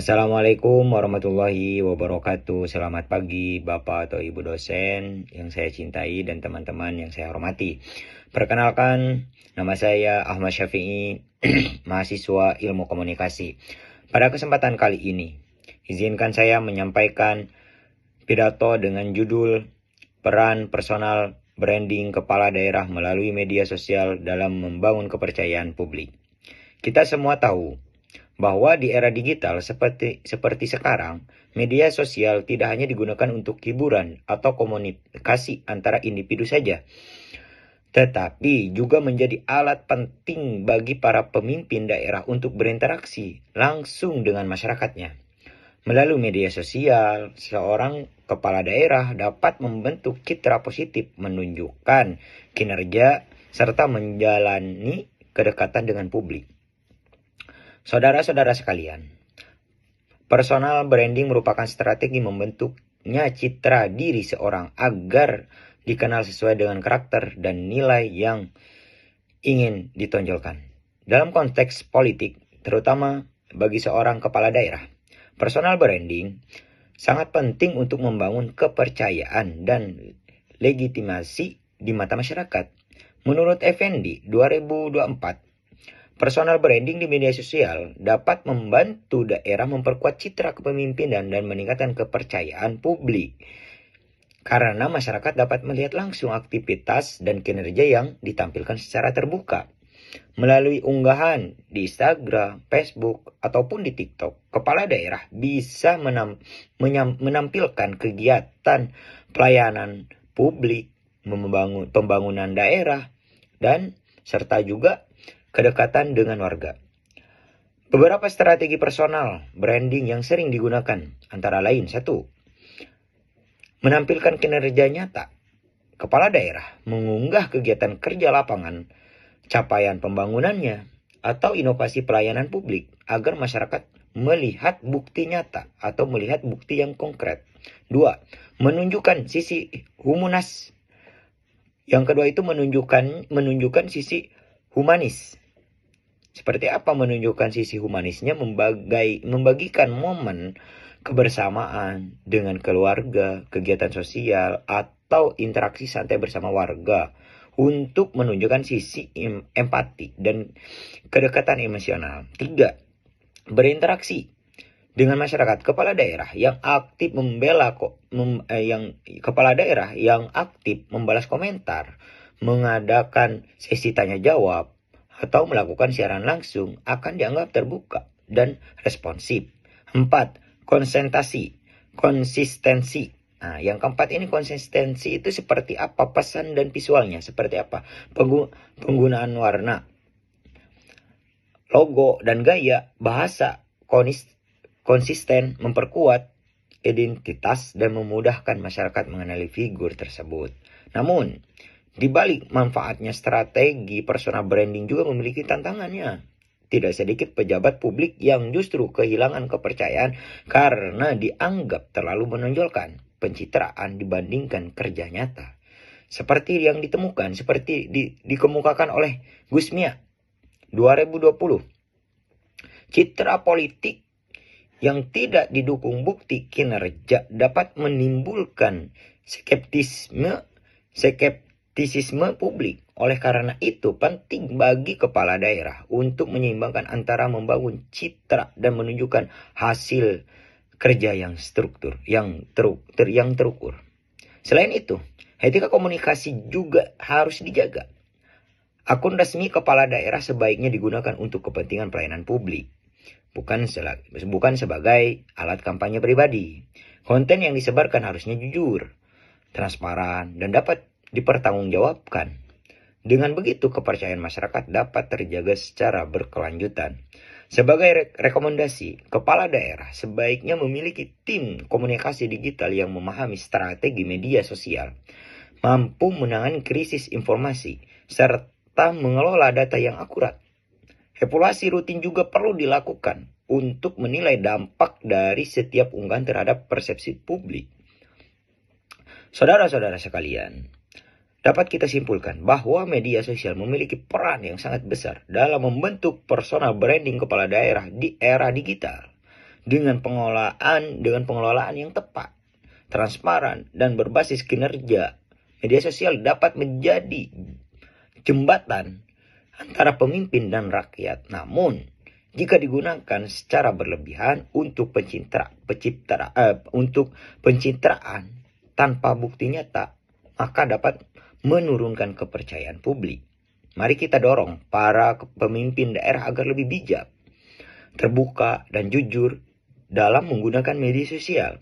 Assalamualaikum warahmatullahi wabarakatuh. Selamat pagi Bapak atau Ibu dosen yang saya cintai dan teman-teman yang saya hormati. Perkenalkan, nama saya Ahmad Syafi'i, mahasiswa Ilmu Komunikasi. Pada kesempatan kali ini, izinkan saya menyampaikan pidato dengan judul Peran Personal Branding Kepala Daerah melalui Media Sosial dalam Membangun Kepercayaan Publik. Kita semua tahu bahwa di era digital seperti sekarang, media sosial tidak hanya digunakan untuk hiburan atau komunikasi antara individu saja, tetapi juga menjadi alat penting bagi para pemimpin daerah untuk berinteraksi langsung dengan masyarakatnya. Melalui media sosial, seorang kepala daerah dapat membentuk citra positif, menunjukkan kinerja, serta menjalani kedekatan dengan publik. Saudara-saudara sekalian, personal branding merupakan strategi membentuknya citra diri seorang agar dikenal sesuai dengan karakter dan nilai yang ingin ditonjolkan. Dalam konteks politik, terutama bagi seorang kepala daerah, personal branding sangat penting untuk membangun kepercayaan dan legitimasi di mata masyarakat. Menurut Effendi, 2024, personal branding di media sosial dapat membantu daerah memperkuat citra kepemimpinan dan meningkatkan kepercayaan publik. Karena masyarakat dapat melihat langsung aktivitas dan kinerja yang ditampilkan secara terbuka. Melalui unggahan di Instagram, Facebook, ataupun di TikTok, kepala daerah bisa menampilkan kegiatan pelayanan publik, pembangunan daerah, dan serta juga kedekatan dengan warga. Beberapa strategi personal branding yang sering digunakan antara lain: 1. Menampilkan kinerja nyata. Kepala daerah mengunggah kegiatan kerja lapangan, capaian pembangunannya, atau inovasi pelayanan publik agar masyarakat melihat bukti nyata atau melihat bukti yang konkret. 2. Menunjukkan sisi humanis. Yang kedua itu menunjukkan sisi humanis. Seperti apa menunjukkan sisi humanisnya? Membagikan momen kebersamaan dengan keluarga, kegiatan sosial, atau interaksi santai bersama warga untuk menunjukkan sisi empati dan kedekatan emosional. 3. Berinteraksi dengan masyarakat. Kepala daerah yang aktif membalas komentar, mengadakan sesi tanya jawab, atau melakukan siaran langsung akan dianggap terbuka dan responsif. 4. Konsistensi. Nah, yang keempat ini konsistensi itu seperti apa pesan dan visualnya, seperti apa penggunaan warna, logo, dan gaya bahasa konsisten memperkuat identitas dan memudahkan masyarakat mengenali figur tersebut. Namun, di balik manfaatnya, strategi personal branding juga memiliki tantangannya. Tidak sedikit pejabat publik yang justru kehilangan kepercayaan karena dianggap terlalu menonjolkan pencitraan dibandingkan kerja nyata. Seperti dikemukakan oleh Gusmia 2020. Citra politik yang tidak didukung bukti kinerja dapat menimbulkan skeptisisme publik. Oleh karena itu, penting bagi kepala daerah untuk menyeimbangkan antara membangun citra dan menunjukkan hasil kerja yang terukur. Selain itu, etika komunikasi juga harus dijaga. Akun resmi kepala daerah sebaiknya digunakan untuk kepentingan pelayanan publik, bukan sebagai alat kampanye pribadi. Konten yang disebarkan harusnya jujur, transparan, dan dapat dipertanggungjawabkan. Dengan begitu, kepercayaan masyarakat dapat terjaga secara berkelanjutan. Sebagai rekomendasi, kepala daerah sebaiknya memiliki tim komunikasi digital yang memahami strategi media sosial, mampu menangani krisis informasi, serta mengelola data yang akurat. Evaluasi rutin juga perlu dilakukan untuk menilai dampak dari setiap unggahan terhadap persepsi publik. Saudara-saudara sekalian, dapat kita simpulkan bahwa media sosial memiliki peran yang sangat besar dalam membentuk personal branding kepala daerah di era digital. dengan pengelolaan yang tepat, transparan, dan berbasis kinerja. Media sosial dapat menjadi jembatan antara pemimpin dan rakyat. Namun, jika digunakan secara berlebihan untuk pencitraan tanpa bukti nyata, maka dapat menurunkan kepercayaan publik. Mari kita dorong para pemimpin daerah agar lebih bijak, terbuka, dan jujur dalam menggunakan media sosial.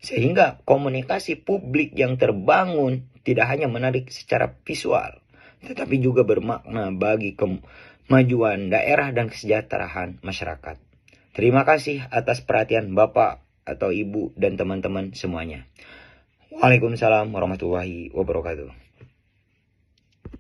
Sehingga komunikasi publik yang terbangun tidak hanya menarik secara visual, tetapi juga bermakna bagi kemajuan daerah dan kesejahteraan masyarakat. Terima kasih atas perhatian Bapak atau Ibu dan teman-teman semuanya. Waalaikumsalam warahmatullahi wabarakatuh.